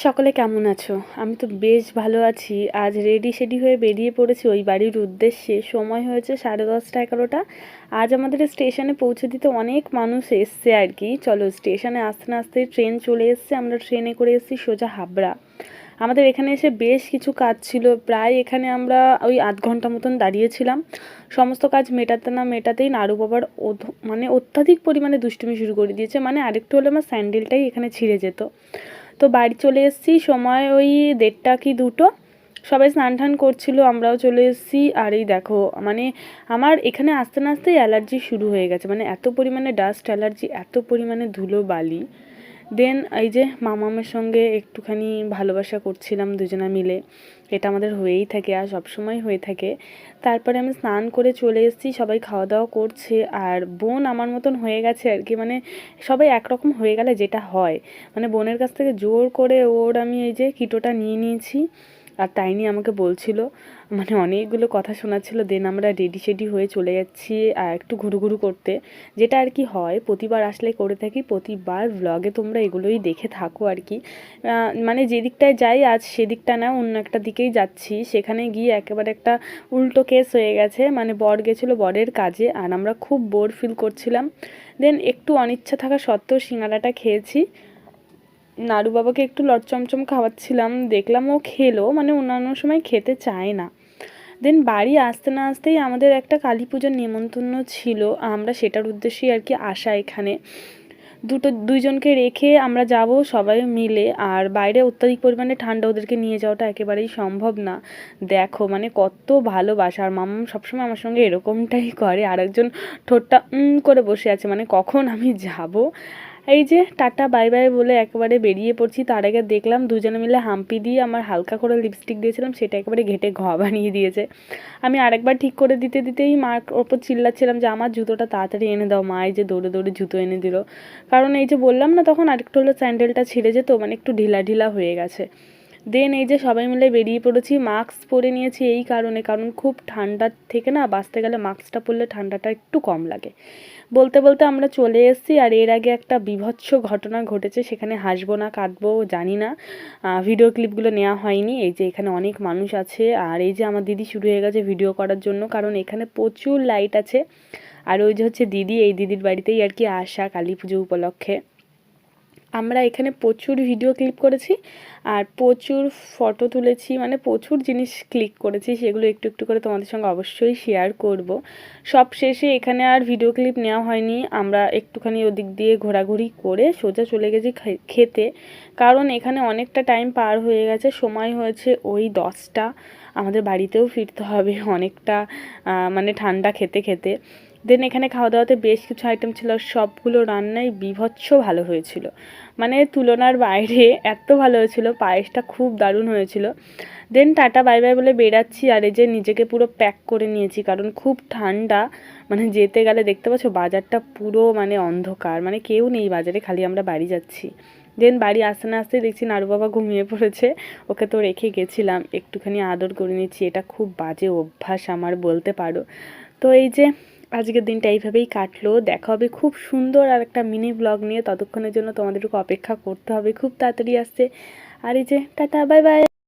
সকলে কেমন আছো? আমি তো বেশ ভালো আছি। আজ রেডি হয়ে বেরিয়ে পড়েছি ওই বাড়ির উদ্দেশ্যে। সময় হয়েছে 10:30-11টা। আজ আমাদের স্টেশনে পৌঁছে দিতে অনেক মানুষ এসছে আর কি। চলো, স্টেশনে আসতে না আসতেই ট্রেন চলে এসছে। আমরা ট্রেনে করে এসেছি সোজা হাবড়া। আমাদের এখানে এসে বেশ কিছু কাজ ছিল, প্রায় এখানে আমরা ওই আধ ঘন্টা মতন দাঁড়িয়েছিলাম। সমস্ত কাজ মেটাতে না মেটাতেই নাড়ু বাবার মানে অত্যাধিক পরিমাণে দুষ্টুমি শুরু করে দিয়েছে। মানে আরেকটু হলে আমার স্যান্ডেলটাই এখানে ছিঁড়ে যেত। তো বাড়ি চলে এসেছি সময় ওই 1:30 কি 2টো। সবাই স্নান টান করছিল, আমরাও চলে এসেছি। আর এই দেখো, মানে আমার এখানে আসতে না আসতেই অ্যালার্জি শুরু হয়ে গেছে। মানে এত পরিমাণে ডাস্ট অ্যালার্জি, এত পরিমাণে ধুলো বালি। দেন এই যে মামামের সঙ্গে একটুখানি ভালোবাসা করছিলাম দুজনা মিলে। এটা আমাদের হয়েই থাকে আর সবসময় হয়ে থাকে। তারপরে আমি স্নান করে চলে এসেছি, সবাই খাওয়া দাওয়া করছে। আর বোন আমার মতন হয়ে গেছে আর কি। মানে সবাই একরকম হয়ে গেলে যেটা হয়, মানে বোনের কাছ থেকে জোর করে ওর আমি এই যে কিটোটা নিয়ে নিয়েছি। আর তাই নিয়ে আমাকে বলছিল, মানে অনেকগুলো কথা শোনাচ্ছিল। দেন আমরা রেডি হয়ে চলে যাচ্ছি একটু ঘুরু করতে, যেটা আর কি হয় প্রতিবার আসলে করে থাকি। প্রতিবার ব্লগে তোমরা এগুলোই দেখে থাকো আর কি। মানে যে দিকটায় যাই আজ সেদিকটা না অন্য একটা দিকেই যাচ্ছি। সেখানে গিয়ে একেবারে একটা উল্টো কেস হয়ে গেছে। মানে বর গেছিলো বরের কাজে, আর আমরা খুব বোর ফিল করছিলাম। দেন একটু অনিচ্ছা থাকা সত্ত্বেও সিঙ্গারাটা খেয়েছি। নাড়ু বাবাকে একটু লটচমচম খাওয়াচ্ছিলাম, দেখলাম ও খেলো। মানে অন্যান্য সময় খেতে চায় না। দেন বাড়ি আসতে না আসতেই আমাদের একটা কালী পুজোর নেমন্তন্ন ছিল, আমরা সেটার উদ্দেশ্যেই আর কি আসা এখানে। দুইজনকে রেখে আমরা যাব সবাই মিলে। আর বাইরে অত্যাধিক পরিমাণে ঠান্ডা, ওদেরকে নিয়ে যাওয়াটা একেবারেই সম্ভব না। দেখো মানে কত ভালোবাসা। আর মাম্মাম সবসময় আমার সঙ্গে এরকমটাই করে। আরেকজন ঠোঁটটা করে বসে আছে, মানে কখন আমি যাব। এই যে টাটা বাই বাই বলে একেবারে বেরিয়ে পড়ছি। তার আগে দেখলাম দুজনে মিলে হাম্পি দিয়ে আমার হালকা করে লিপস্টিক দিয়েছিলাম, সেটা একেবারে ঘেঁটে বানিয়ে দিয়েছে। আমি আরেকবার ঠিক করে দিতেই মার ওপর চিল্লাচ্ছিলাম যে আমার জুতোটা তাড়াতাড়ি এনে দাও। মা এই যে দৌড়ে জুতো এনে দিল। কারণ এই যে বললাম না তখন আরেকটু হলে স্যান্ডেলটা ছিঁড়ে যেত, মানে একটু ঢিলা হয়ে গেছে। দেন এই যে সবাই মিলে বেরিয়ে পড়েছি। মাস্ক পরে নিয়েছি এই কারণে, কারণ খুব ঠান্ডার থেকে না বাঁচতে গেলে মাস্কটা পরলে ঠান্ডাটা একটু কম লাগে। বলতে আমরা চলে এসেছি। আর এর আগে একটা বীভৎস ঘটনা ঘটেছে, সেখানে হাসবো না কাঁদবো জানি না, ভিডিও ক্লিপগুলো নেওয়া হয়নি। এই যে এখানে অনেক মানুষ আছে, আর এই যে আমার দিদি শুরু হয়ে গেছে ভিডিও করার জন্য, কারণ এখানে প্রচুর লাইট আছে। আর ওই যে হচ্ছে দিদি, এই দিদির বাড়িতেই আর কি আসা কালী পুজো উপলক্ষে। আমরা এখানে প্রচুর ভিডিও ক্লিপ করেছি আর প্রচুর ফটো তুলেছি, মানে প্রচুর জিনিস ক্লিক করেছি। সেগুলো একটু করে তোমাদের সঙ্গে অবশ্যই শেয়ার করব। সব শেষে এখানে আর ভিডিও ক্লিপ নেওয়া হয়নি। আমরা একটুখানি ওদিক দিয়ে ঘোরাঘুরি করে সোজা চলে গেছি খেতে, কারণ এখানে অনেকটা টাইম পার হয়ে গেছে। সময় হয়েছে ওই 10টা। আমাদের বাড়িতেও ফিরতে হবে অনেকটা, মানে ঠান্ডা খেতে। দেন এখানে খাওয়া দাওয়াতে বেশ কিছু আইটেম ছিল, সবগুলো রান্নাই বীভৎস ভালো হয়েছিল। মানে তুলনার বাইরে এত ভালো হয়েছিল। পায়েসটা খুব দারুণ হয়েছিল। দেন টাটা বাই বাই বলে বেরাচ্ছি। আর এই যে নিজেকে পুরো প্যাক করে নিয়েছি, কারণ খুব ঠান্ডা। মানে যেতে গেলে দেখতে পাচ্ছ বাজারটা পুরো মানে অন্ধকার, মানে কেউ নেই বাজারে, খালি আমরা বাড়ি যাচ্ছি। দেন বাড়ি আসতে না আসতে দেখছি নাড়ু বাবা ঘুমিয়ে পড়েছে। ওকে তো রেখে গেছিলাম, একটুখানি আদর করে নিচ্ছি। এটা খুব বাজে অভ্যাস আমার বলতে পারো। তো এই যে আজকের দিনটা এইভাবেই কাটলো। দেখা হবে খুব সুন্দর আর একটা মিনি ব্লগ নিয়ে। ততক্ষণের জন্য তোমাদেরকে অপেক্ষা করতে হবে, খুব তাড়াতাড়ি আসছে। আর এই যে টাটা বাই বাই।